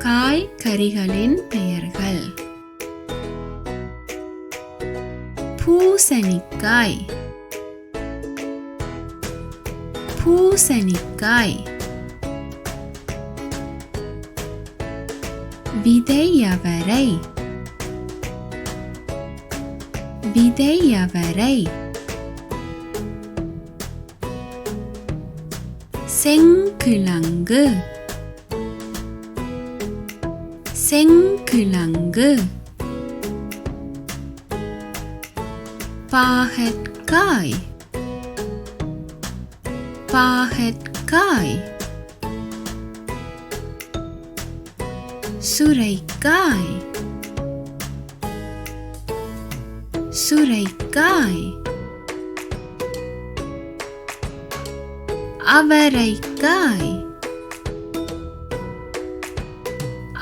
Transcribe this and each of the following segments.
காய்கறிகளின் பெயர்கள்: பூசணிக்காய், பூசணிக்காய். விதையவரை, விதையவரை. செங்கிழங்கு, செங்கிழங்கு. பாகற்காய், பாகற்காய். சுரைக்காய், சுரைக்காய். அவரைக்காய்,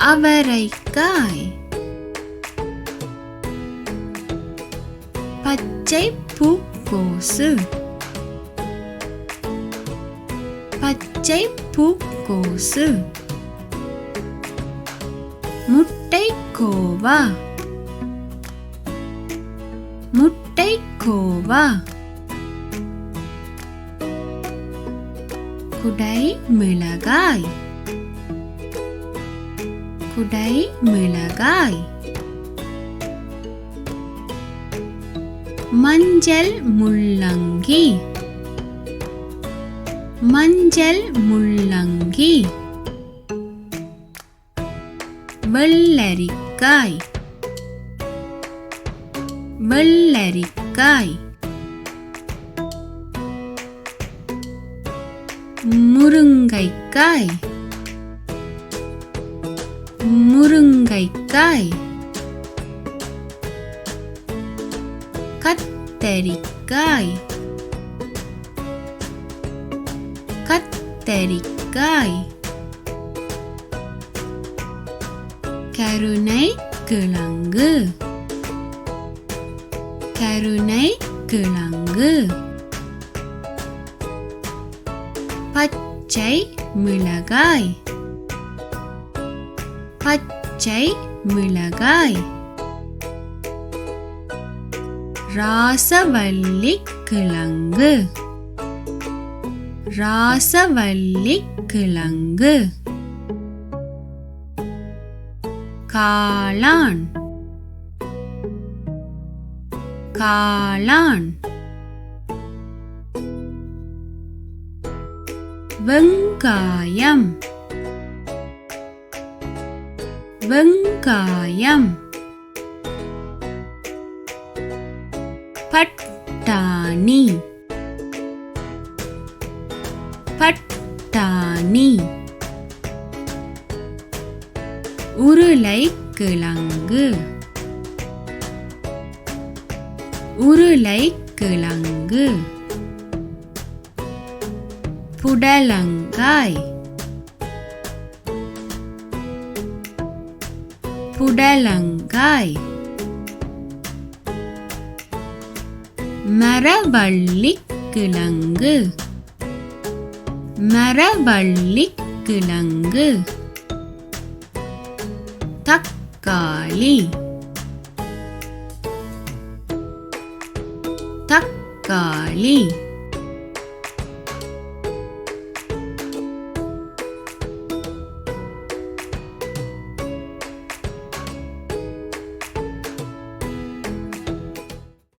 அவரைக்காய். பச்சை பூக்கோசு, பச்சை பூக்கோசு. முட்டைக்கோவா, முட்டைக்கோவா. குடைமிளகாய், குடைமிளகாய். மஞ்சள் முள்ளங்கி, மஞ்சள் முள்ளங்கி. வெள்ளரிக்காய், வெள்ளரிக்காய். முருங்கைக்காய், முருங்கைக்காய். கத்தரிக்காய், கத்தரிக்காய். கருணைக்கிழங்கு, கருணைக்கிழங்கு. பச்சை மிளகாய், பச்சை மிளகாய். ராசவள்ளிக்கிழங்கு, ராசவள்ளிக்கிழங்கு. காளான், காளான். வெங்காயம், வெங்காயம். பட்டாணி, பட்டாணி. உருளைக்கிழங்கு, உருளைக்கிழங்கு. புடலங்காய், புடலங்காய். மரவள்ளிக்கிழங்கு, மரவள்ளிக்கிழங்கு. தக்காளி, தக்காளி.